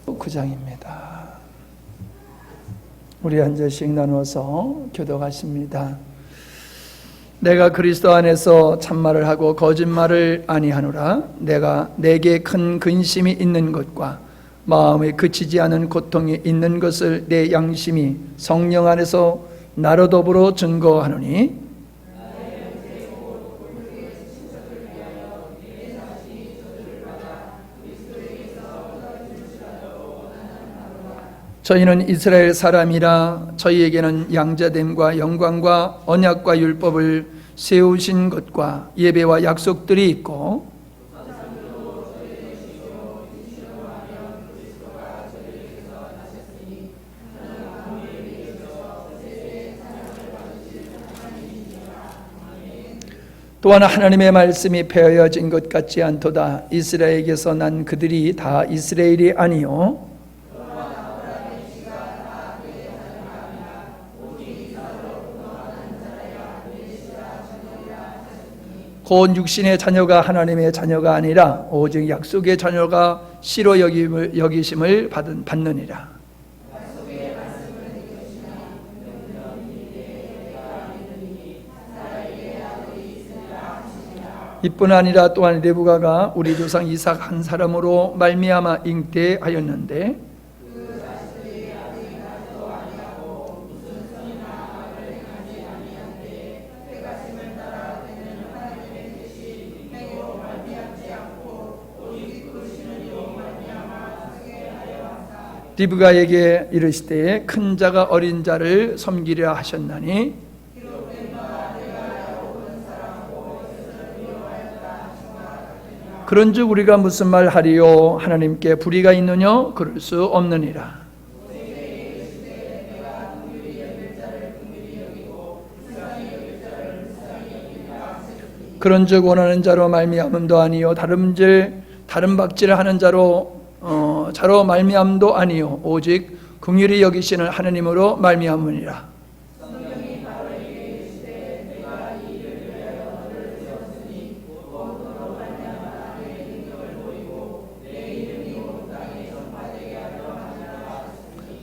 9장입니다. 우리 한 절씩 나누어서 교독하십니다. 내가 그리스도 안에서 참말을 하고 거짓말을 아니하노라. 내게 큰 근심이 있는 것과 마음에 그치지 않은 고통이 있는 것을 내 양심이 성령 안에서 나로 더불어 증거하노니, 저희는 이스라엘 사람이라. 저희에게는 양자됨과 영광과 언약과 율법을 세우신 것과 예배와 약속들이 있고, 또한 하나님의 말씀이 폐허진 것 같지 않도다. 이스라엘에게서 난 그들이 다 이스라엘이 아니요 곧 육신의 자녀가 하나님의 자녀가 아니라 오직 약속의 자녀가 씨로 여기심을 받느니라. 이뿐 아니라 또한 레브가가 우리 조상 이삭 한 사람으로 말미암아 잉태하였는데, 리브가에게 이르시되 큰 자가 어린 자를 섬기려 하셨나니, 그런즉 우리가 무슨 말 하리요? 하나님께 불의가 있느냐? 그럴 수 없느니라. 그런즉 원하는 자로 말미암음도 아니요 다른 박질을 하는 자로 말미암도 아니요 오직 긍휼히 여기시는 하나님으로 말미암으니라.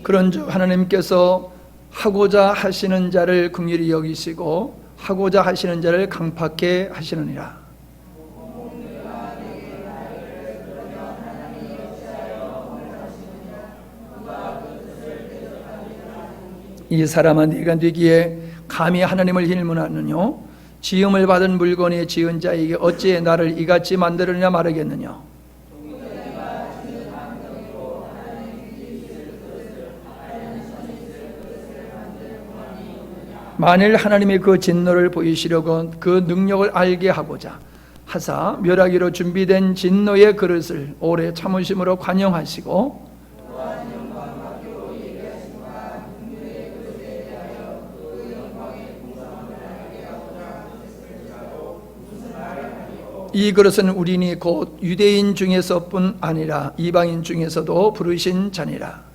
그런즉 하나님께서 하고자 하시는 자를 긍휼히 여기시고 하고자 하시는 자를 강팍해 하시느니라. 이 사람아, 네가 되기에 감히 하나님을 힐문하느냐? 지음을 받은 물건이 지은 자에게 어찌 나를 이같이 만들느냐 말하겠느냐? 만일 하나님이 그 진노를 보이시려고 그 능력을 알게 하고자 하사 멸하기로 준비된 진노의 그릇을 오래 참으심으로 관용하시고, 이 그릇은 우리니 곧 유대인 중에서뿐 아니라 이방인 중에서도 부르신 자니라.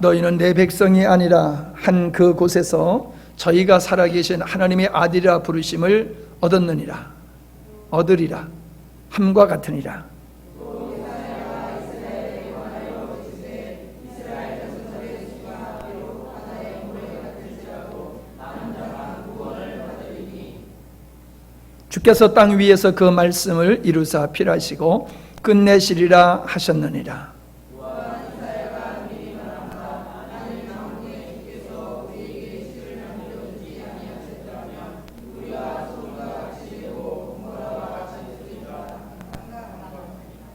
너희는 내 백성이 아니라 한 그 곳에서 저희가 살아계신 하나님의 아들이라 부르심을 얻으리라. 함과 같으니라. 주께서 땅 위에서 그 말씀을 이루사 필하시고 끝내시리라 하셨느니라.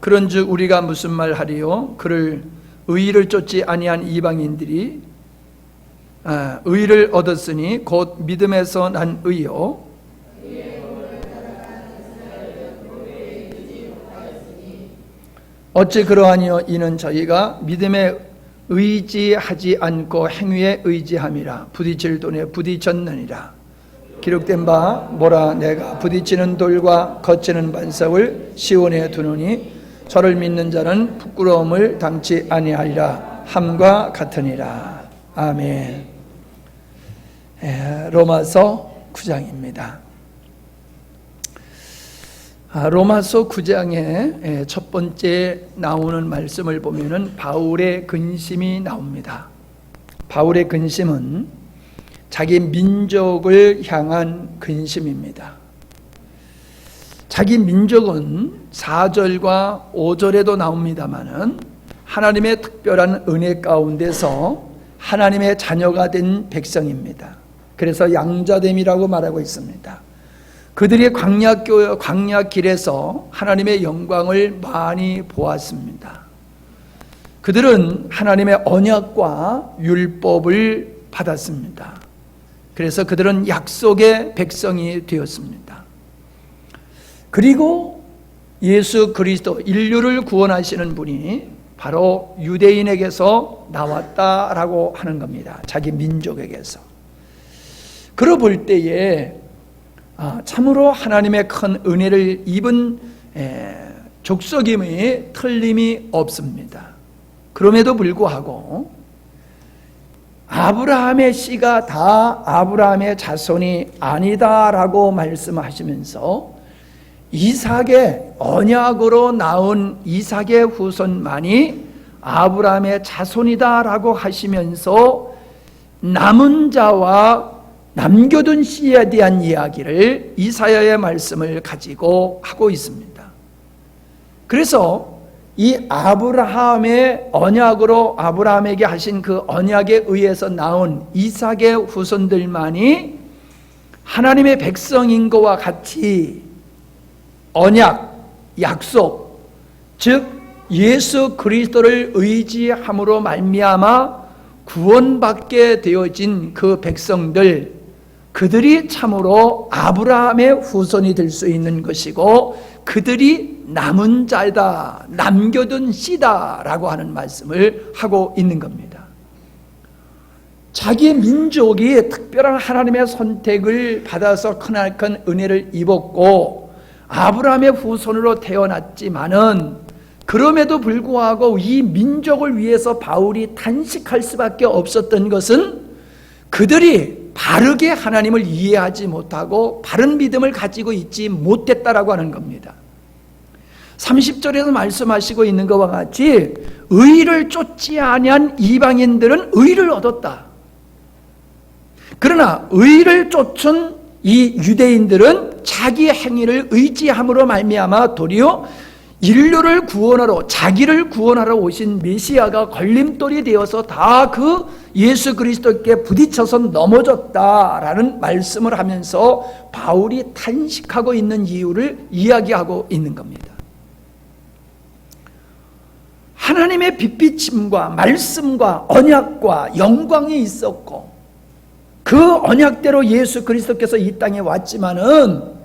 그런즉 우리가 무슨 말 하리요? 그를 의를 쫓지 아니한 이방인들이 의를 얻었으니 곧 믿음에서 난 의요 어찌 그러하니요? 이는 저희가 믿음에 의지하지 않고 행위에 의지함이라. 부딪힐 돈에 부딪혔느니라. 기록된 바 뭐라 내가 부딪히는 돌과 거치는 반석을 시온에 두노니 저를 믿는 자는 부끄러움을 당치 아니하리라 함과 같으니라. 아멘. 로마서 9장입니다. 로마서 9장에 첫 번째 나오는 말씀을 보면은 바울의 근심이 나옵니다. 바울의 근심은 자기 민족을 향한 근심입니다. 자기 민족은 4절과 5절에도 나옵니다마는 하나님의 특별한 은혜 가운데서 하나님의 자녀가 된 백성입니다. 그래서 양자됨이라고 말하고 있습니다. 그들이 광야 길에서 하나님의 영광을 많이 보았습니다. 그들은 하나님의 언약과 율법을 받았습니다. 그래서 그들은 약속의 백성이 되었습니다. 그리고 예수 그리스도, 인류를 구원하시는 분이 바로 유대인에게서 나왔다라고 하는 겁니다. 자기 민족에게서. 그러 볼 때에 참으로 하나님의 큰 은혜를 입은 족속임이 틀림이 없습니다. 그럼에도 불구하고 아브라함의 씨가 다 아브라함의 자손이 아니다라고 말씀하시면서 이삭의 언약으로 나온 이삭의 후손만이 아브라함의 자손이다라고 하시면서 남은 자와 남겨둔 씨에 대한 이야기를 이사야의 말씀을 가지고 하고 있습니다. 그래서 이 아브라함의 언약으로 아브라함에게 하신 그 언약에 의해서 나온 이삭의 후손들만이 하나님의 백성인 것과 같이 언약, 약속, 즉 예수 그리스도를 의지함으로 말미암아 구원받게 되어진 그 백성들, 그들이 참으로 아브라함의 후손이 될 수 있는 것이고 그들이 남은 자다, 남겨둔 씨다라고 하는 말씀을 하고 있는 겁니다. 자기 민족이 특별한 하나님의 선택을 받아서 크나큰 은혜를 입었고 아브라함의 후손으로 태어났지만은 그럼에도 불구하고 이 민족을 위해서 바울이 탄식할 수밖에 없었던 것은 그들이 바르게 하나님을 이해하지 못하고 바른 믿음을 가지고 있지 못했다라고 하는 겁니다. 30절에서 말씀하시고 있는 것과 같이 의를 쫓지 아니한 이방인들은 의를 얻었다. 그러나 의를 쫓은 이 유대인들은 자기 행위를 의지함으로 말미암아 도리어 인류를 구원하러, 자기를 구원하러 오신 메시아가 걸림돌이 되어서 다 그 예수 그리스도께 부딪혀서 넘어졌다라는 말씀을 하면서 바울이 탄식하고 있는 이유를 이야기하고 있는 겁니다. 하나님의 빛비침과 말씀과 언약과 영광이 있었고 그 언약대로 예수 그리스도께서 이 땅에 왔지만은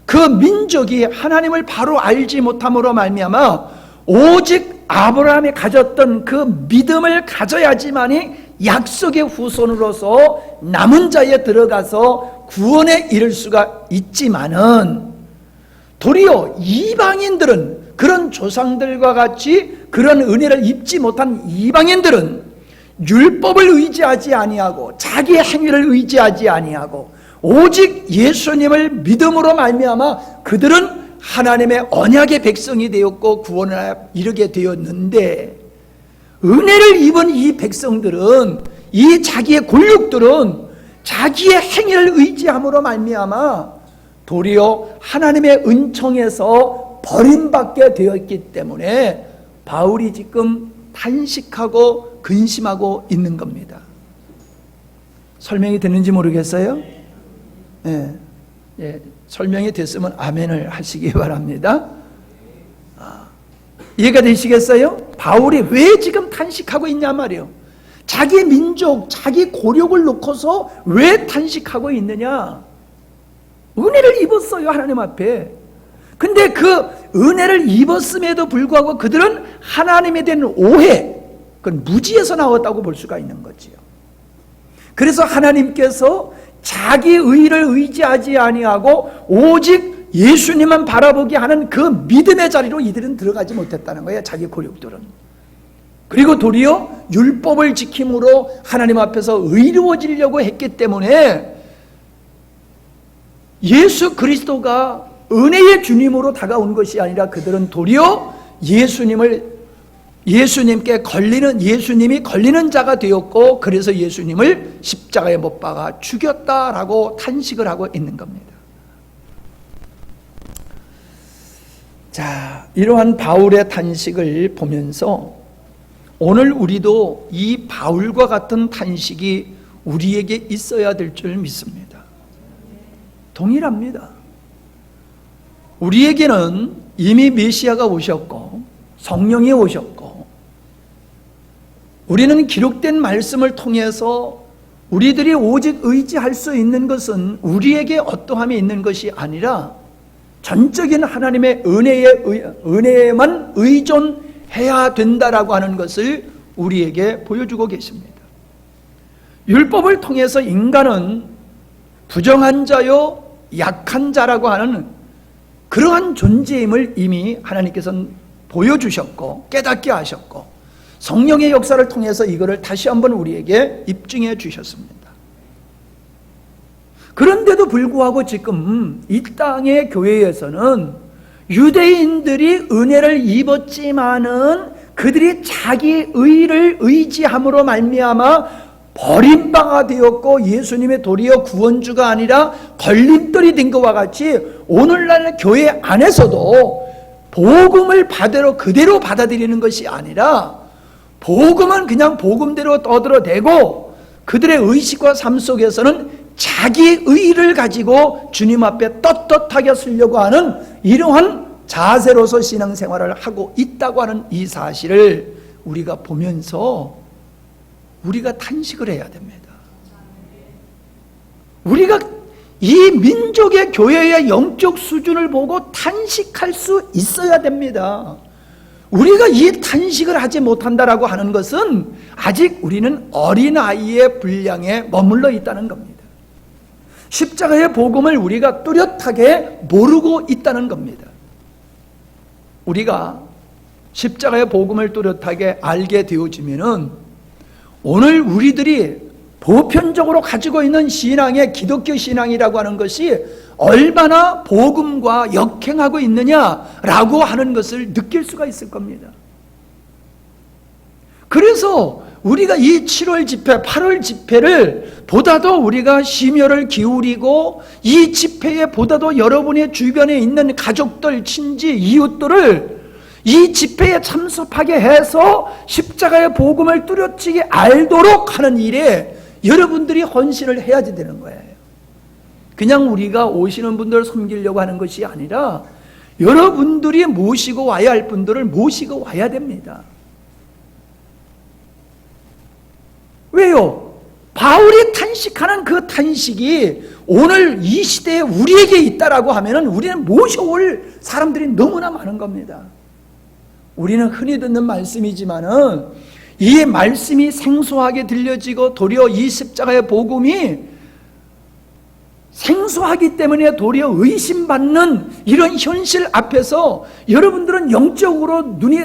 그 민족이 하나님을 바로 알지 못함으로 말미암아 오직 아브라함이 가졌던 그 믿음을 가져야지만이 약속의 후손으로서 남은 자에 들어가서 구원에 이를 수가 있지만은 도리어 이방인들은 그런 조상들과 같이 그런 은혜를 입지 못한 이방인들은 율법을 의지하지 아니하고 자기 행위를 의지하지 아니하고 오직 예수님을 믿음으로 말미암아 그들은 하나님의 언약의 백성이 되었고 구원에 이르게 되었는데 은혜를 입은 이 백성들은 이 자기의 곤육들은 자기의 행위를 의지함으로 말미암아 도리어 하나님의 은총에서 버림받게 되었기 때문에 바울이 지금 탄식하고 근심하고 있는 겁니다. 설명이 됐는지 모르겠어요? 설명이 됐으면 아멘을 하시기 바랍니다. 이해가 되시겠어요? 바울이 왜 지금 탄식하고 있냐 말이에요. 자기 민족, 자기 고력을 놓고서 왜 탄식하고 있느냐? 은혜를 입었어요, 하나님 앞에. 근데 그 은혜를 입었음에도 불구하고 그들은 하나님에 대한 오해, 그건 무지에서 나왔다고 볼 수가 있는 거지요. 그래서 하나님께서 자기 의를 의지하지 아니하고 오직 예수님만 바라보게 하는 그 믿음의 자리로 이들은 들어가지 못했다는 거예요. 자기 고력들은. 그리고 도리어 율법을 지킴으로 하나님 앞에서 의로워지려고 했기 때문에 예수 그리스도가 은혜의 주님으로 다가온 것이 아니라 그들은 도리어 예수님께 걸리는, 예수님이 걸리는 자가 되었고, 그래서 예수님을 십자가에 못 박아 죽였다라고 탄식을 하고 있는 겁니다. 자, 이러한 바울의 탄식을 보면서 오늘 우리도 이 바울과 같은 탄식이 우리에게 있어야 될 줄 믿습니다. 동일합니다. 우리에게는 이미 메시아가 오셨고 성령이 오셨고, 우리는 기록된 말씀을 통해서 우리들이 오직 의지할 수 있는 것은 우리에게 어떠함이 있는 것이 아니라 전적인 하나님의 은혜에만 의존해야 된다라고 하는 것을 우리에게 보여주고 계십니다. 율법을 통해서 인간은 부정한 자요 약한 자라고 하는 그러한 존재임을 이미 하나님께서는 보여주셨고 깨닫게 하셨고, 성령의 역사를 통해서 이거를 다시 한번 우리에게 입증해 주셨습니다. 그런데도 불구하고 지금 이 땅의 교회에서는 유대인들이 은혜를 입었지만은 그들이 자기 의를 의지함으로 말미암아 버림바가 되었고 예수님의 도리어 구원주가 아니라 걸림돌이 된 것과 같이 오늘날 교회 안에서도 복음을 그대로 받아들이는 것이 아니라 복음은 그냥 복음대로 떠들어대고 그들의 의식과 삶 속에서는 자기 의를 가지고 주님 앞에 떳떳하게 쓰려고 하는 이러한 자세로서 신앙생활을 하고 있다고 하는 이 사실을 우리가 보면서 우리가 탄식을 해야 됩니다. 우리가 이 민족의 교회의 영적 수준을 보고 탄식할 수 있어야 됩니다. 우리가 이 탄식을 하지 못한다라고 하는 것은 아직 우리는 어린아이의 분량에 머물러 있다는 겁니다. 십자가의 복음을 우리가 뚜렷하게 모르고 있다는 겁니다. 우리가 십자가의 복음을 뚜렷하게 알게 되어지면은 오늘 우리들이 보편적으로 가지고 있는 신앙의 기독교 신앙이라고 하는 것이 얼마나 복음과 역행하고 있느냐라고 하는 것을 느낄 수가 있을 겁니다. 그래서 우리가 이 7월 집회, 8월 집회를 보다도 우리가 심혈을 기울이고 이 집회에 보다도 여러분의 주변에 있는 가족들, 친지, 이웃들을 이 집회에 참석하게 해서 십자가의 복음을 뚜렷이 알도록 하는 일에 여러분들이 헌신을 해야지 되는 거예요. 그냥 우리가 오시는 분들을 섬기려고 하는 것이 아니라 여러분들이 모시고 와야 할 분들을 모시고 와야 됩니다. 왜요? 바울이 탄식하는 그 탄식이 오늘 이 시대에 우리에게 있다라고 하면은 우리는 모셔올 사람들이 너무나 많은 겁니다. 우리는 흔히 듣는 말씀이지만은 이 말씀이 생소하게 들려지고 도리어 이 십자가의 복음이 생소하기 때문에 도리어 의심받는 이런 현실 앞에서 여러분들은 영적으로 눈이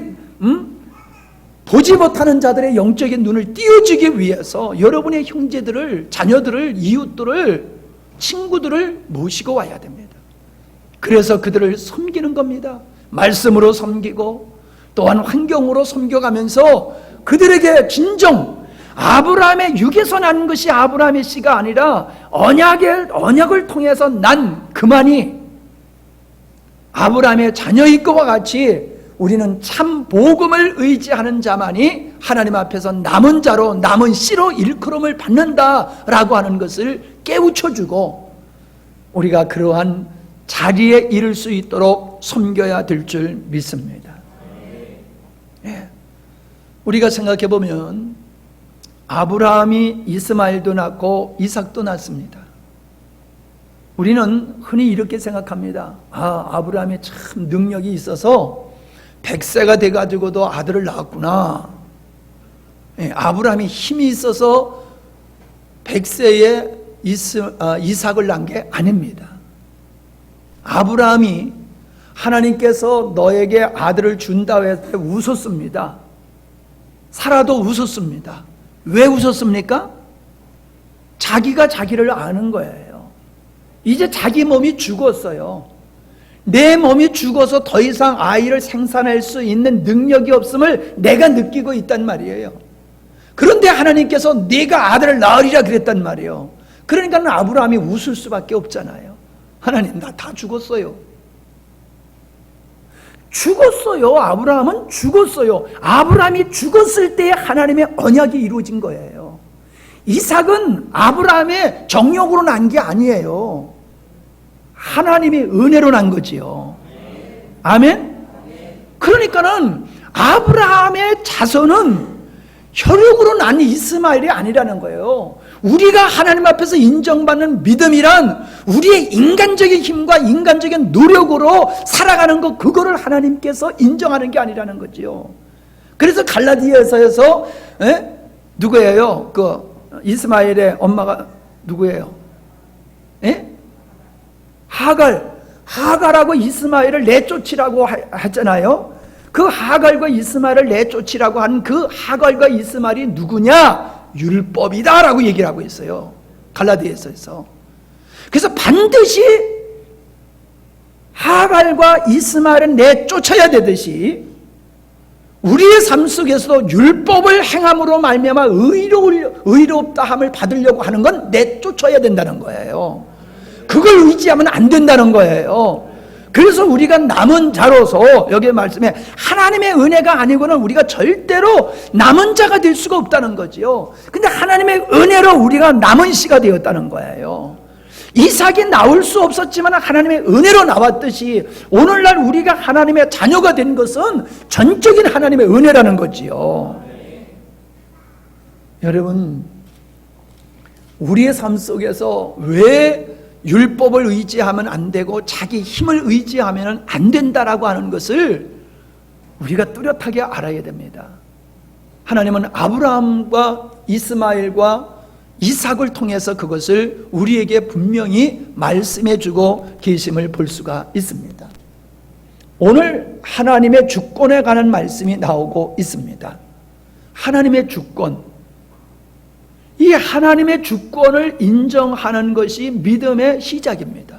보지 못하는 자들의 영적인 눈을 띄워주기 위해서 여러분의 형제들을, 자녀들을, 이웃들을, 친구들을 모시고 와야 됩니다. 그래서 그들을 섬기는 겁니다. 말씀으로 섬기고 또한 환경으로 섬겨가면서 그들에게 진정 아브라함의 육에서 난 것이 아브라함의 씨가 아니라 언약을 통해서 난 그만이 아브라함의 자녀일 것과 같이 우리는 참 복음을 의지하는 자만이 하나님 앞에서 남은 자로, 남은 씨로 일컬음을 받는다라고 하는 것을 깨우쳐주고 우리가 그러한 자리에 이를 수 있도록 섬겨야 될 줄 믿습니다. 예. 우리가 생각해 보면 아브라함이 이스마엘도 낳고 이삭도 낳습니다. 우리는 흔히 이렇게 생각합니다. 아브라함이 참 능력이 있어서 100세가 돼가지고도 아들을 낳았구나. 예, 아브라함이 힘이 있어서 100세에 이삭을 낳은 게 아닙니다. 아브라함이 하나님께서 너에게 아들을 준다고 했을 때 웃었습니다. 사라도 웃었습니다. 왜 웃었습니까? 자기가 자기를 아는 거예요. 이제 자기 몸이 죽었어요. 내 몸이 죽어서 더 이상 아이를 생산할 수 있는 능력이 없음을 내가 느끼고 있단 말이에요. 그런데 하나님께서 네가 아들을 낳으리라 그랬단 말이에요. 그러니까 아브라함이 웃을 수밖에 없잖아요. 하나님, 나 다 죽었어요. 죽었어요. 아브라함은 죽었어요. 아브라함이 죽었을 때 하나님의 언약이 이루어진 거예요. 이삭은 아브라함의 정욕으로 난 게 아니에요. 하나님의 은혜로 난 거지요. 아멘? 그러니까는 아브라함의 자손은 혈육으로 난 이스마엘이 아니라는 거예요. 우리가 하나님 앞에서 인정받는 믿음이란 우리의 인간적인 힘과 인간적인 노력으로 살아가는 것, 그거를 하나님께서 인정하는 게 아니라는 거지요. 그래서 갈라디아서에서 누구예요? 그 이스마엘의 엄마가 누구예요? 하갈하고 이스마엘을 내쫓으라고 하잖아요. 그 하갈과 이스마엘을 내쫓으라고 한 그 하갈과 이스마엘이 누구냐? 율법이다 라고 얘기를 하고 있어요. 갈라디아서에서. 그래서 반드시 하갈과 이스마엘은 내쫓아야 되듯이 우리의 삶 속에서도 율법을 행함으로 말미암아 의롭다함을 받으려고 하는 건 내쫓아야 된다는 거예요. 그걸 의지하면 안 된다는 거예요. 그래서 우리가 남은 자로서 여기 말씀에 하나님의 은혜가 아니고는 우리가 절대로 남은 자가 될 수가 없다는 거지요. 근데 하나님의 은혜로 우리가 남은 씨가 되었다는 거예요. 이삭이 나올 수 없었지만 하나님의 은혜로 나왔듯이 오늘날 우리가 하나님의 자녀가 된 것은 전적인 하나님의 은혜라는 거지요. 여러분, 우리의 삶 속에서 왜 율법을 의지하면 안 되고 자기 힘을 의지하면 안 된다라고 하는 것을 우리가 뚜렷하게 알아야 됩니다. 하나님은 아브라함과 이스마엘과 이삭을 통해서 그것을 우리에게 분명히 말씀해 주고 계심을 볼 수가 있습니다. 오늘 하나님의 주권에 관한 말씀이 나오고 있습니다. 하나님의 주권, 이 하나님의 주권을 인정하는 것이 믿음의 시작입니다.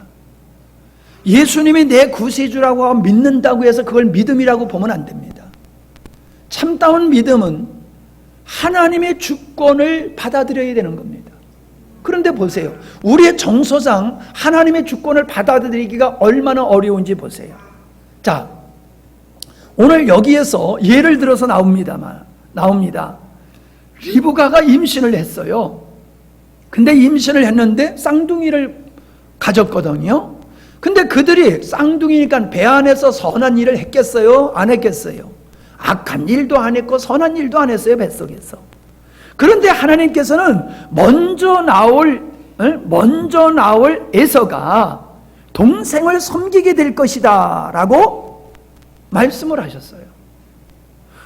예수님이 내 구세주라고 믿는다고 해서 그걸 믿음이라고 보면 안 됩니다. 참다운 믿음은 하나님의 주권을 받아들여야 되는 겁니다. 그런데 보세요. 우리의 정서상 하나님의 주권을 받아들이기가 얼마나 어려운지 보세요. 자, 오늘 여기에서 예를 들어서 나옵니다. 리브가가 임신을 했어요. 근데 임신을 했는데 쌍둥이를 가졌거든요. 근데 그들이 쌍둥이니까 배 안에서 선한 일을 했겠어요? 안 했겠어요? 악한 일도 안 했고 선한 일도 안 했어요, 뱃속에서. 그런데 하나님께서는 먼저 나올 에서가 동생을 섬기게 될 것이다 라고 말씀을 하셨어요.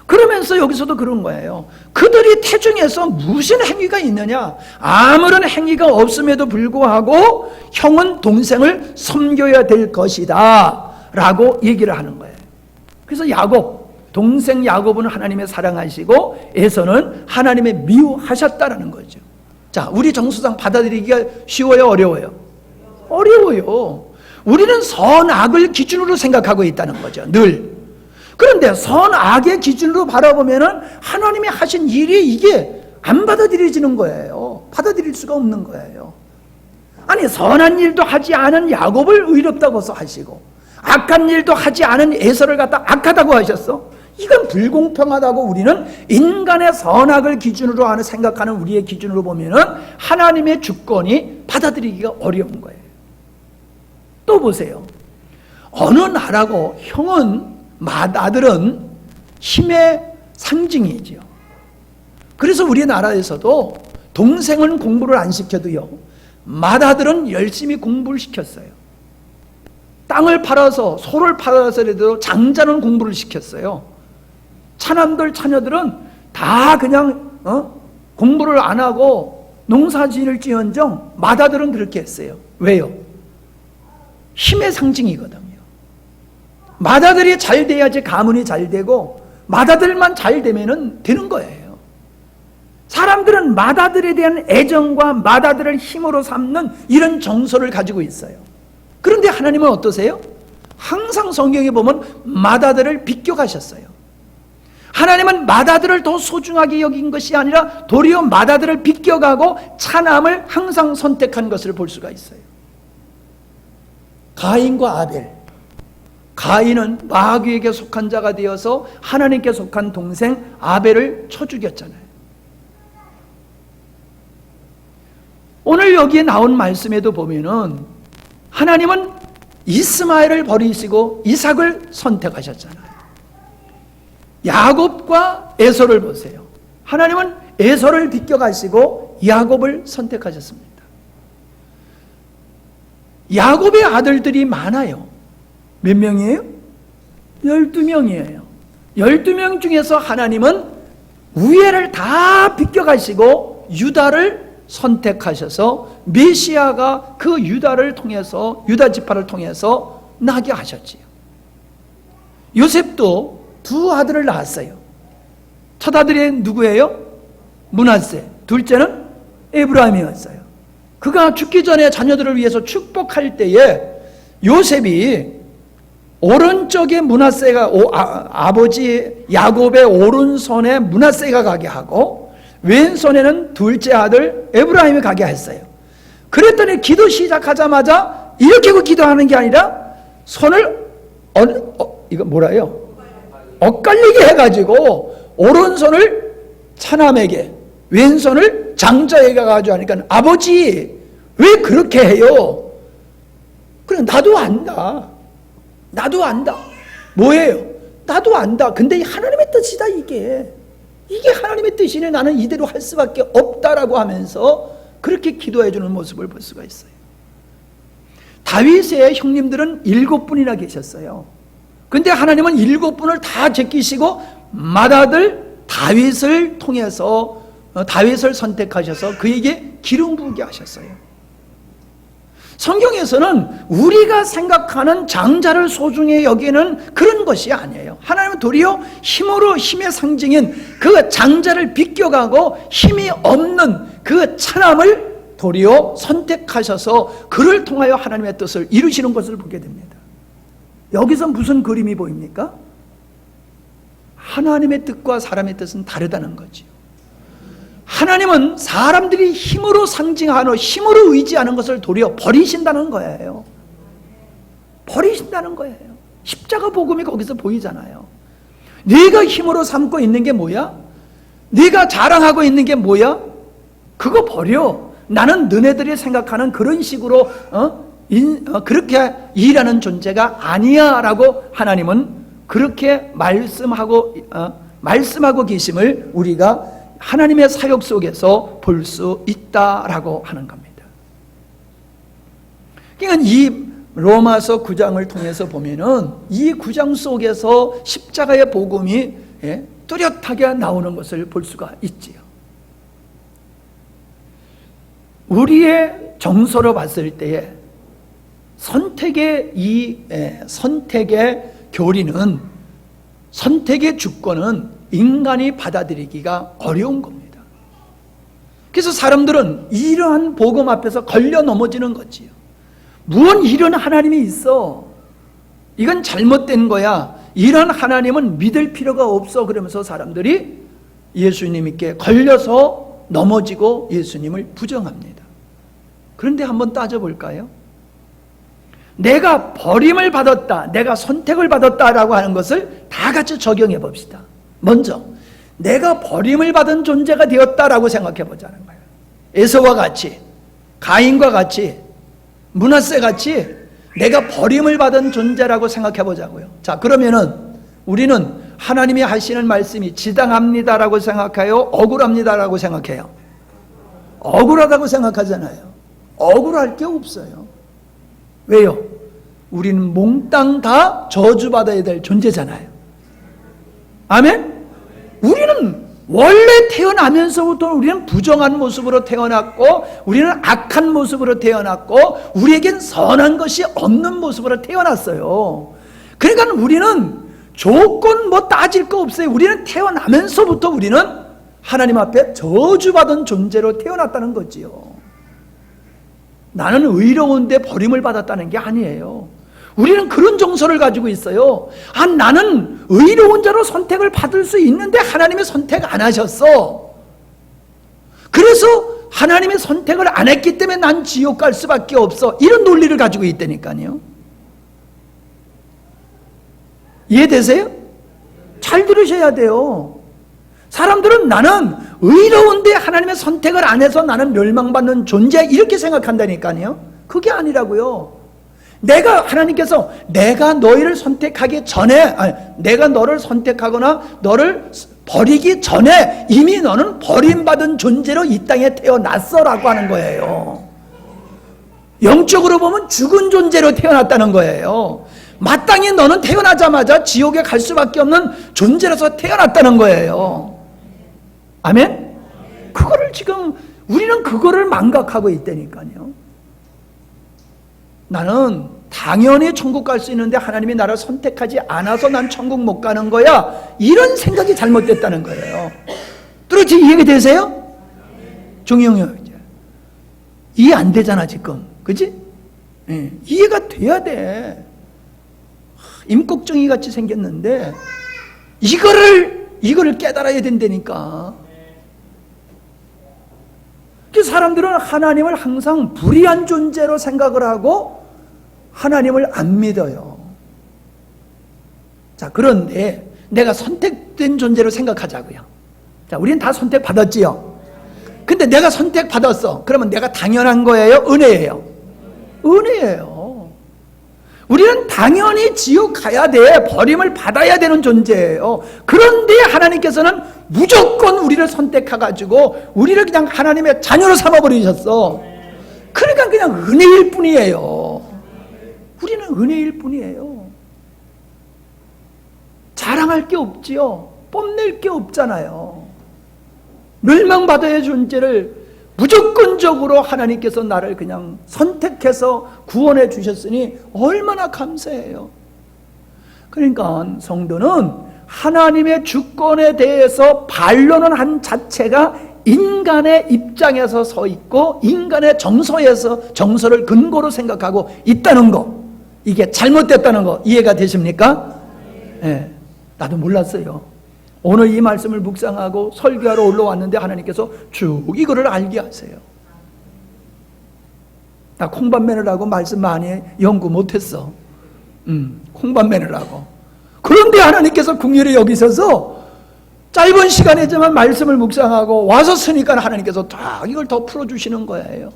그러면서 여기서도 그런 거예요. 그들이 태중에서 무슨 행위가 있느냐? 아무런 행위가 없음에도 불구하고 형은 동생을 섬겨야 될 것이다 라고 얘기를 하는 거예요. 그래서 동생 야곱은 하나님의 사랑하시고 에서는 하나님의 미워하셨다라는 거죠. 자, 우리 정서상 받아들이기가 쉬워요, 어려워요? 어려워요. 우리는 선악을 기준으로 생각하고 있다는 거죠, 늘. 그런데 선악의 기준으로 바라보면은 하나님이 하신 일이 이게 안 받아들여지는 거예요. 받아들일 수가 없는 거예요. 아니, 선한 일도 하지 않은 야곱을 의롭다고 하시고 악한 일도 하지 않은 에서를 갖다 악하다고 하셨어. 이건 불공평하다고 우리는 인간의 선악을 기준으로 생각하는 우리의 기준으로 보면은 하나님의 주권이 받아들이기가 어려운 거예요. 또 보세요. 어느 나라고 아들은 힘의 상징이지요. 그래서 우리나라에서도 동생은 공부를 안 시켜도요, 맏아들은 열심히 공부를 시켰어요. 땅을 팔아서, 소를 팔아서라도 장자는 공부를 시켰어요. 차남들, 차녀들은 다 그냥 공부를 안 하고 농사 지을지언정 맏아들은 그렇게 했어요. 왜요? 힘의 상징이거든요. 맏아들이 잘 돼야지 가문이 잘 되고 맏아들만 잘 되면은 되는 거예요. 사람들은 맏아들에 대한 애정과 맏아들을 힘으로 삼는 이런 정서를 가지고 있어요. 그런데 하나님은 어떠세요? 항상 성경에 보면 맏아들을 비껴가셨어요. 하나님은 맏아들을 더 소중하게 여긴 것이 아니라 도리어 맏아들을 비껴가고 차남을 항상 선택한 것을 볼 수가 있어요. 가인과 아벨. 가인은 마귀에게 속한 자가 되어서 하나님께 속한 동생 아벨을 쳐 죽였잖아요. 오늘 여기에 나온 말씀에도 보면은 하나님은 이스마엘을 버리시고 이삭을 선택하셨잖아요. 야곱과 에서를 보세요. 하나님은 에서를 비껴가시고 야곱을 선택하셨습니다. 야곱의 아들들이 많아요. 몇 명이에요? 12명이에요. 12명 중에서 하나님은 우애를 다 비껴가시고 유다를 선택하셔서 메시아가 그 유다를 통해서, 유다 지파를 통해서 나게 하셨지요. 요셉도 두 아들을 낳았어요. 첫 아들이 누구예요? 므낫세. 둘째는 에브라임이었어요. 그가 죽기 전에 자녀들을 위해서 축복할 때에 요셉이 오른쪽에 므낫세가 아버지 야곱의 오른손에 므낫세가 가게 하고 왼손에는 둘째 아들 에브라임이 가게 했어요. 그랬더니 기도 시작하자마자 이렇게 기도하는 게 아니라 손을 이거 뭐라요? 엇갈리게 해가지고 오른손을 차남에게 왼손을 장자에게 가지고 하니까 아버지 왜 그렇게 해요? 그래 나도 안다. 나도 안다. 뭐예요? 나도 안다. 근데 하나님의 뜻이다 이게 하나님의 뜻이네. 나는 이대로 할 수밖에 없다라고 하면서 그렇게 기도해 주는 모습을 볼 수가 있어요. 다윗의 형님들은 7분이나 계셨어요. 근데 하나님은 7분을 다 제끼시고 맏아들 다윗을 통해서 다윗을 선택하셔서 그에게 기름 부으게 하셨어요. 성경에서는 우리가 생각하는 장자를 소중히 여기는 그런 것이 아니에요. 하나님은 도리어 힘의 상징인 그 장자를 비껴가고 힘이 없는 그 차남을 도리어 선택하셔서 그를 통하여 하나님의 뜻을 이루시는 것을 보게 됩니다. 여기서 무슨 그림이 보입니까? 하나님의 뜻과 사람의 뜻은 다르다는 거죠. 하나님은 사람들이 힘으로 상징하는, 힘으로 의지하는 것을 도리어 버리신다는 거예요. 버리신다는 거예요. 십자가 복음이 거기서 보이잖아요. 네가 힘으로 삼고 있는 게 뭐야? 네가 자랑하고 있는 게 뭐야? 그거 버려. 나는 너네들이 생각하는 그런 식으로 그렇게 일하는 존재가 아니야 라고 하나님은 그렇게 말씀하고 계심을 우리가 하나님의 사역 속에서 볼 수 있다라고 하는 겁니다. 그러니까 이 로마서 9장을 통해서 보면은 이 9장 속에서 십자가의 복음이 뚜렷하게 나오는 것을 볼 수가 있지요. 우리의 정서로 봤을 때에 선택의 교리는, 선택의 주권은 인간이 받아들이기가 어려운 겁니다. 그래서 사람들은 이러한 복음 앞에서 걸려 넘어지는 거지요. 무슨 이런 하나님이 있어? 이건 잘못된 거야. 이런 하나님은 믿을 필요가 없어. 그러면서 사람들이 예수님께 걸려서 넘어지고 예수님을 부정합니다. 그런데 한번 따져볼까요? 내가 버림을 받았다, 내가 선택을 받았다라고 하는 것을 다 같이 적용해 봅시다. 먼저 내가 버림을 받은 존재가 되었다라고 생각해 보자는 거예요. 에서와 같이, 가인과 같이, 므낫세 같이 내가 버림을 받은 존재라고 생각해 보자고요. 자, 그러면은 우리는 하나님이 하시는 말씀이 지당합니다라고 생각해요? 억울합니다라고 생각해요? 억울하다고 생각하잖아요. 억울할 게 없어요. 왜요? 우리는 몽땅 다 저주받아야 될 존재잖아요. 아멘? 우리는 원래 태어나면서부터 우리는 부정한 모습으로 태어났고, 우리는 악한 모습으로 태어났고, 우리에겐 선한 것이 없는 모습으로 태어났어요. 그러니까 우리는 조건 따질 거 없어요. 우리는 태어나면서부터 우리는 하나님 앞에 저주받은 존재로 태어났다는 거지요. 나는 의로운데 버림을 받았다는 게 아니에요. 우리는 그런 정서를 가지고 있어요. 나는 의로운 자로 선택을 받을 수 있는데 하나님의 선택 안 하셨어. 그래서 하나님의 선택을 안 했기 때문에 난 지옥 갈 수밖에 없어. 이런 논리를 가지고 있다니까요. 이해되세요? 잘 들으셔야 돼요. 사람들은 나는 의로운데 하나님의 선택을 안 해서 나는 멸망받는 존재, 이렇게 생각한다니까요. 그게 아니라고요. 하나님께서 내가 너희를 선택하기 전에, 내가 너를 선택하거나 너를 버리기 전에 이미 너는 버림받은 존재로 이 땅에 태어났어 라고 하는 거예요. 영적으로 보면 죽은 존재로 태어났다는 거예요. 마땅히 너는 태어나자마자 지옥에 갈 수밖에 없는 존재로서 태어났다는 거예요. 아멘? 그거를 지금 우리는 그거를 망각하고 있다니까요. 나는 당연히 천국 갈 수 있는데 하나님이 나를 선택하지 않아서 난 천국 못 가는 거야, 이런 생각이 잘못됐다는 거예요. 뚜렷이 이해가 되세요? 종영이 이해 안 되잖아 지금, 그치? 예, 이해가 돼야 돼. 임꺽정이 같이 생겼는데 이거를 깨달아야 된다니까. 그 사람들은 하나님을 항상 불의한 존재로 생각을 하고 하나님을 안 믿어요. 자, 그런데 내가 선택된 존재로 생각하자고요. 자, 우리는 다 선택받았지요. 근데 내가 선택받았어. 그러면 내가 당연한 거예요? 은혜예요? 은혜예요. 우리는 당연히 지옥 가야 돼. 버림을 받아야 되는 존재예요. 그런데 하나님께서는 무조건 우리를 선택해가지고 우리를 그냥 하나님의 자녀로 삼아버리셨어. 그러니까 그냥 은혜일 뿐이에요. 우리는 은혜일 뿐이에요. 자랑할 게 없지요. 뽐낼 게 없잖아요. 멸망받아야 할 존재를 무조건적으로 하나님께서 나를 그냥 선택해서 구원해 주셨으니 얼마나 감사해요. 그러니까 성도는 하나님의 주권에 대해서 반론을 한 자체가 인간의 입장에서 서 있고 인간의 정서를 근거로 생각하고 있다는 거, 이게 잘못됐다는 거 이해가 되십니까? 네, 나도 몰랐어요. 오늘 이 말씀을 묵상하고 설교하러 올라왔는데 하나님께서 쭉 이거를 알게 하세요. 나 콩밥 매느라고 말씀 많이 연구 못했어. 콩밥 매느라고. 그런데 하나님께서 긍휼히 여기셔서 짧은 시간이지만 말씀을 묵상하고 와서 쓰니까 하나님께서 다 이걸 더 풀어주시는 거예요.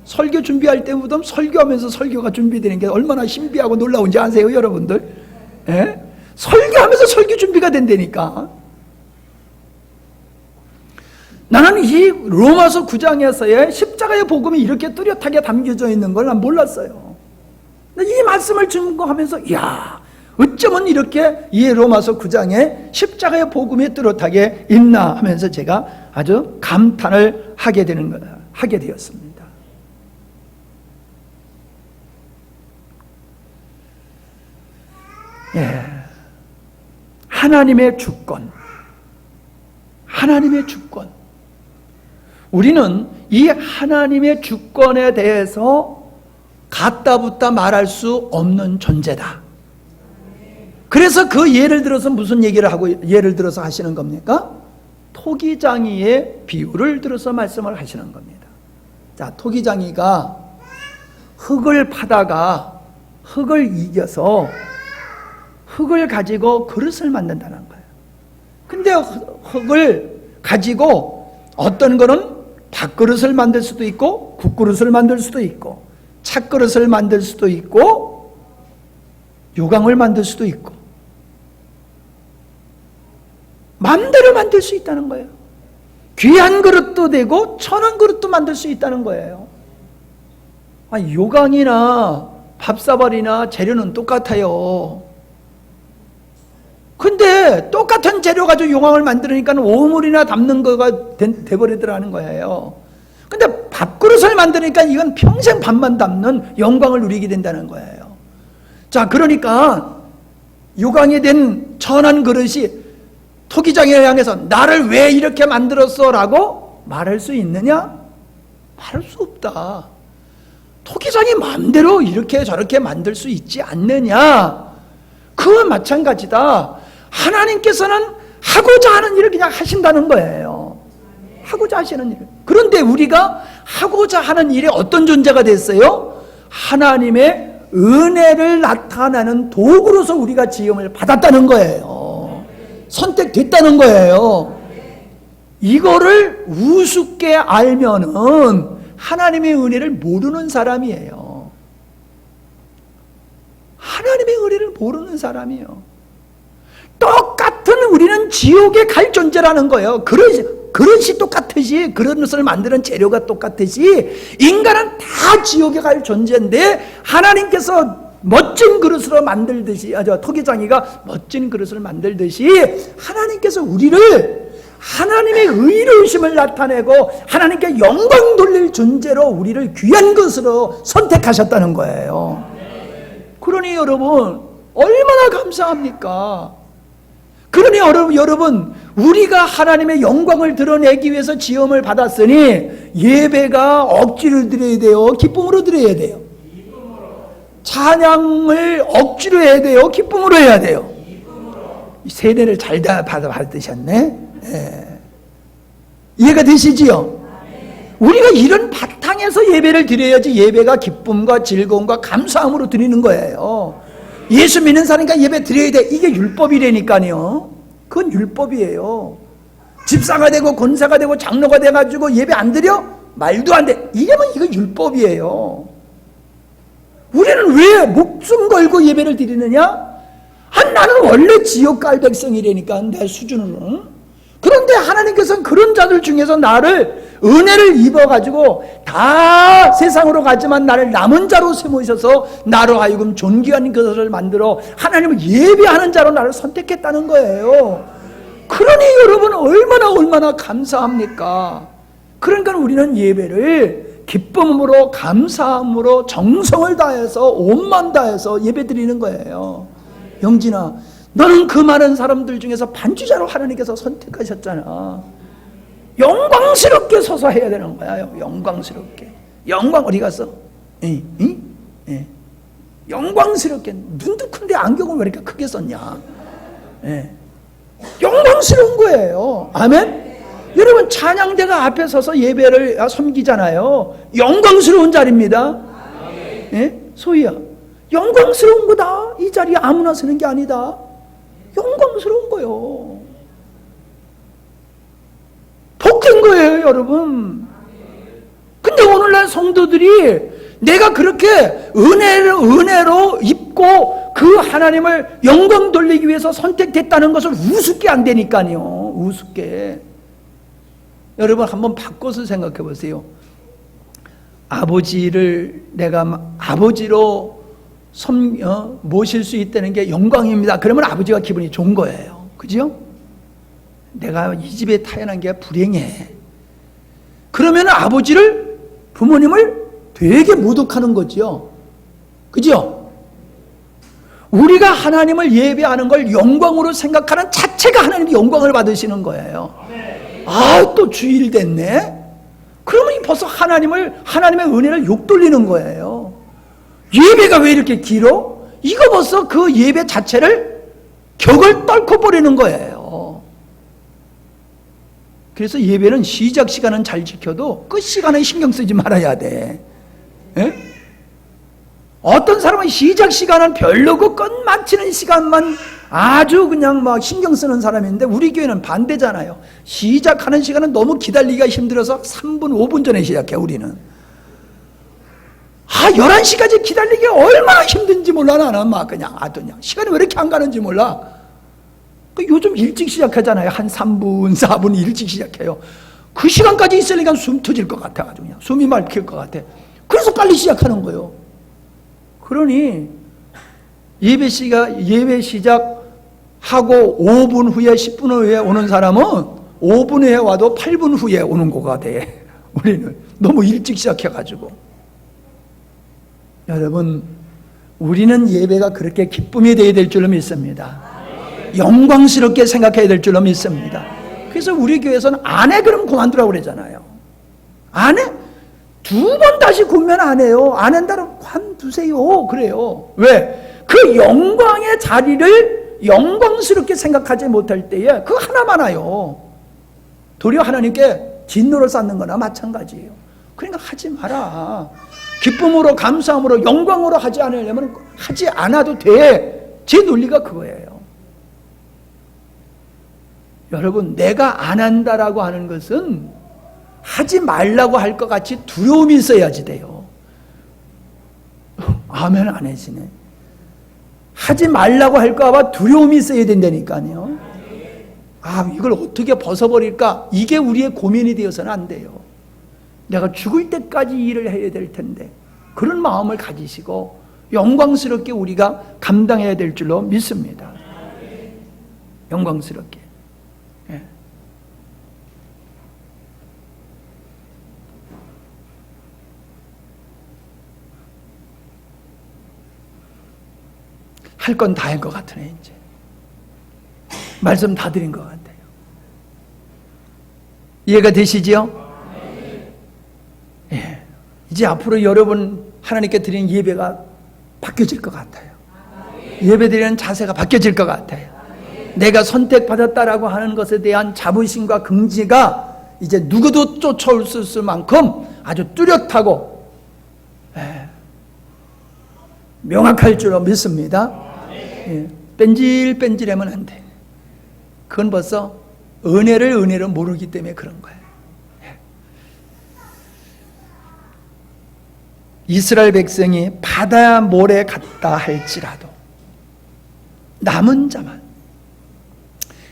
설교 준비할 때보다 설교하면서 설교가 준비되는 게 얼마나 신비하고 놀라운지 아세요, 여러분들? 예? 설교하면서 설교 준비가 된다니까. 나는 이 로마서 9장에서의 십자가의 복음이 이렇게 뚜렷하게 담겨져 있는 걸 난 몰랐어요. 이 말씀을 증거하면서 이야, 어쩌면 이렇게 이 로마서 9장에 십자가의 복음이 뚜렷하게 있나 하면서 제가 아주 감탄을 하게 되었습니다. 예. 하나님의 주권. 우리는 이 하나님의 주권에 대해서 갖다 붙다 말할 수 없는 존재다. 그래서 그 예를 들어서 무슨 얘기를 하고 예를 들어서 하시는 겁니까? 토기장이의 비유를 들어서 말씀을 하시는 겁니다. 자, 토기장이가 흙을 파다가 흙을 이겨서 흙을 가지고 그릇을 만든다는 거예요. 근데 흙을 가지고 어떤 거는 밥그릇을 만들 수도 있고 국그릇을 만들 수도 있고 찻그릇을 만들 수도 있고 요강을 만들 수도 있고 마음대로 만들 수 있다는 거예요. 귀한 그릇도 되고 천한 그릇도 만들 수 있다는 거예요. 요강이나 밥사발이나 재료는 똑같아요. 근데 똑같은 재료 가지고 요강을 만들으니까 오물이나 담는 거가 돼버리더라는 거예요. 근데 밥그릇을 만드니까 이건 평생 밥만 담는 영광을 누리게 된다는 거예요. 자, 그러니까 요강이 된 천한 그릇이 토기장을 향해서 나를 왜 이렇게 만들었어? 라고 말할 수 있느냐? 말할 수 없다. 토기장이 마음대로 이렇게 저렇게 만들 수 있지 않느냐? 그와 마찬가지다. 하나님께서는 하고자 하는 일을 그냥 하신다는 거예요. 하고자 하시는 일. 그런데 우리가 하고자 하는 일이 어떤 존재가 됐어요? 하나님의 은혜를 나타내는 도구로서 우리가 지음을 받았다는 거예요. 선택됐다는 거예요. 이거를 우습게 알면은 하나님의 은혜를 모르는 사람이에요. 하나님의 은혜를 모르는 사람이에요. 똑같은 우리는 지옥에 갈 존재라는 거예요. 그릇이 똑같듯이, 그릇을 만드는 재료가 똑같듯이 인간은 다 지옥에 갈 존재인데 하나님께서 멋진 그릇으로 만들듯이, 토기장이가 멋진 그릇을 만들듯이 하나님께서 우리를 하나님의 의로우심을 나타내고 하나님께 영광 돌릴 존재로 우리를 귀한 것으로 선택하셨다는 거예요. 그러니 여러분 얼마나 감사합니까? 그러니 여러분 우리가 하나님의 영광을 드러내기 위해서 지음을 받았으니 예배가 억지로 드려야 돼요? 기쁨으로 드려야 돼요? 찬양을 억지로 해야 돼요? 기쁨으로 해야 돼요? 세례를 잘 받으셨네? 예. 이해가 되시지요? 우리가 이런 바탕에서 예배를 드려야지 예배가 기쁨과 즐거움과 감사함으로 드리는 거예요. 예수 믿는 사람이니까 예배 드려야 돼. 이게 율법이라니까요. 그건 율법이에요. 집사가 되고 권사가 되고 장로가 돼가지고 예배 안 드려? 말도 안 돼. 이거 율법이에요. 우리는 왜 목숨 걸고 예배를 드리느냐? 나는 원래 지옥 갈 백성이라니까 내 수준은. 그런데 하나님께서는 그런 자들 중에서 나를 은혜를 입어가지고 다 세상으로 가지만 나를 남은 자로 세우셔서 나로 하여금 존귀한 것을 만들어 하나님을 예배하는 자로 나를 선택했다는 거예요. 그러니 여러분 얼마나 감사합니까? 그러니까 우리는 예배를 기쁨으로 감사함으로 정성을 다해서 온만 다해서 예배 드리는 거예요. 영진아, 너는 그 많은 사람들 중에서 반주자로 하나님께서 선택하셨잖아. 영광스럽게 서서 해야 되는 거야. 영광스럽게. 영광 어디 갔어? 영광스럽게. 눈도 큰데 안경을 왜 이렇게 크게 썼냐? 영광스러운 거예요. 아멘? 여러분 찬양대가 앞에 서서 예배를 섬기잖아요. 영광스러운 자리입니다. 소희야, 영광스러운 거다. 이 자리에 아무나 서는 게 아니다. 영광스러운 거요. 복된 거예요, 여러분. 근데 오늘날 성도들이 내가 그렇게 은혜로 입고 그 하나님을 영광 돌리기 위해서 선택됐다는 것을 우습게 안 되니까요. 우습게. 여러분 한번 바꿔서 생각해 보세요. 아버지를 내가 아버지로 모실 수 있다는 게 영광입니다. 그러면 아버지가 기분이 좋은 거예요. 그죠? 내가 이 집에 태어난 게 불행해. 그러면 아버지를, 부모님을 되게 모독하는 거지요. 그죠? 우리가 하나님을 예배하는 걸 영광으로 생각하는 자체가 하나님의 영광을 받으시는 거예요. 또 주일 됐네? 그러면 벌써 하나님의 은혜를 욕돌리는 거예요. 예배가 왜 이렇게 길어? 이거 벌써 그 예배 자체를 격을 떨고 버리는 거예요. 그래서 예배는 시작 시간은 잘 지켜도 끝 시간에 신경 쓰지 말아야 돼. 어떤 사람은 시작 시간은 별로고 끝 마치는 시간만 아주 그냥 막 신경 쓰는 사람인데 우리 교회는 반대잖아요. 시작하는 시간은 너무 기다리기가 힘들어서 3분, 5분 전에 시작해, 우리는. 11시까지 기다리기 얼마나 힘든지 몰라, 나는 막 그냥 시간이 왜 이렇게 안 가는지 몰라. 요즘 일찍 시작하잖아요. 한 3분, 4분 일찍 시작해요. 그 시간까지 있으니까 숨 터질 것 같아가지고 그냥 숨이 막힐 것 같아. 그래서 빨리 시작하는 거예요. 그러니 예배 시작하고 5분 후에 10분 후에 오는 사람은 5분 후에 와도 8분 후에 오는 거가 돼. 우리는 너무 일찍 시작해가지고. 여러분, 우리는 예배가 그렇게 기쁨이 되어야 될 줄로 믿습니다. 영광스럽게 생각해야 될 줄로 믿습니다. 그래서 우리 교회에서는 아내 그럼 그만두라고 그러잖아요. 아내? 2번 다시 구면 안 해요. 안 한다면 관두세요. 그래요. 왜? 그 영광의 자리를 영광스럽게 생각하지 못할 때에 그 하나 많아요. 도리어 하나님께 진노를 쌓는 거나 마찬가지예요. 그러니까 하지 마라. 기쁨으로 감사함으로 영광으로 하지 않으려면 하지 않아도 돼. 제 논리가 그거예요. 여러분, 내가 안 한다라고 하는 것은 하지 말라고 할 것 같이 두려움이 있어야지 돼요. 아멘 안 해지네. 하지 말라고 할까 봐 두려움이 있어야 된다니까요. 이걸 어떻게 벗어버릴까? 이게 우리의 고민이 되어서는 안 돼요. 내가 죽을 때까지 일을 해야 될 텐데 그런 마음을 가지시고 영광스럽게 우리가 감당해야 될 줄로 믿습니다. 영광스럽게. 예. 할 건 다 한 것 같으네. 이제 말씀 다 드린 것 같아요. 이해가 되시죠? 예. 이제 앞으로 여러분 하나님께 드리는 예배가 바뀌어질 것 같아요. 예배 드리는 자세가 바뀌어질 것 같아요. 내가 선택받았다라고 하는 것에 대한 자부심과 긍지가 이제 누구도 쫓아올 수 있을 만큼 아주 뚜렷하고 명확할 줄로 믿습니다. 예. 뺀질뺀질하면 안 돼. 그건 벌써 은혜를 모르기 때문에 그런 거예요. 이스라엘 백성이 바다 모래 같다 할지라도 남은 자만,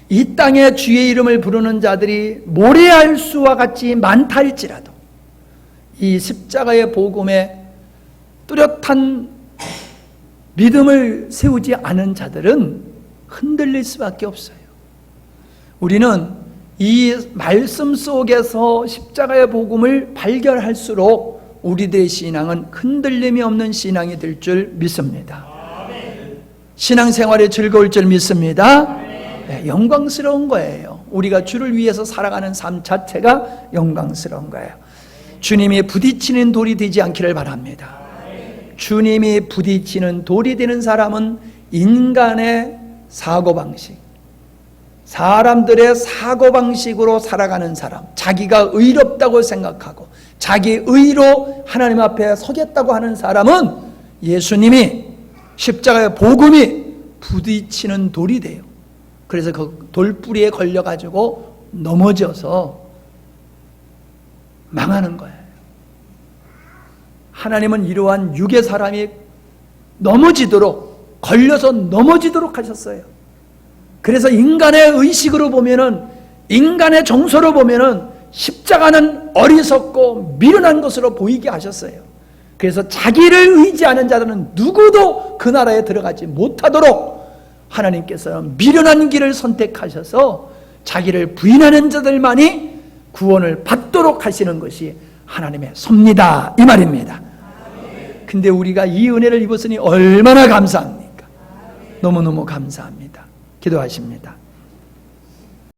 이 땅에 주의 이름을 부르는 자들이 모래알 수와 같이 많다 할지라도 이 십자가의 복음에 뚜렷한 믿음을 세우지 않은 자들은 흔들릴 수밖에 없어요. 우리는 이 말씀 속에서 십자가의 복음을 발견할수록 우리들의 신앙은 흔들림이 없는 신앙이 될 줄 믿습니다. 신앙생활이 즐거울 줄 믿습니다. 네, 영광스러운 거예요. 우리가 주를 위해서 살아가는 삶 자체가 영광스러운 거예요. 주님이 부딪히는 돌이 되지 않기를 바랍니다. 주님이 부딪히는 돌이 되는 사람은 인간의 사고방식, 사람들의 사고방식으로 살아가는 사람, 자기가 의롭다고 생각하고 자기 의로 하나님 앞에 서겠다고 하는 사람은 예수님이 십자가의 복음이 부딪히는 돌이 돼요. 그래서 그 돌뿌리에 걸려가지고 넘어져서 망하는 거예요. 하나님은 이러한 육의 사람이 넘어지도록, 걸려서 넘어지도록 하셨어요. 그래서 인간의 의식으로 보면은, 인간의 정서로 보면은 십자가는 어리석고 미련한 것으로 보이게 하셨어요. 그래서 자기를 의지하는 자들은 누구도 그 나라에 들어가지 못하도록 하나님께서는 미련한 길을 선택하셔서 자기를 부인하는 자들만이 구원을 받도록 하시는 것이 하나님의 섭니다, 이 말입니다. 근데 우리가 이 은혜를 입었으니 얼마나 감사합니까? 너무너무 감사합니다. 기도하십니다.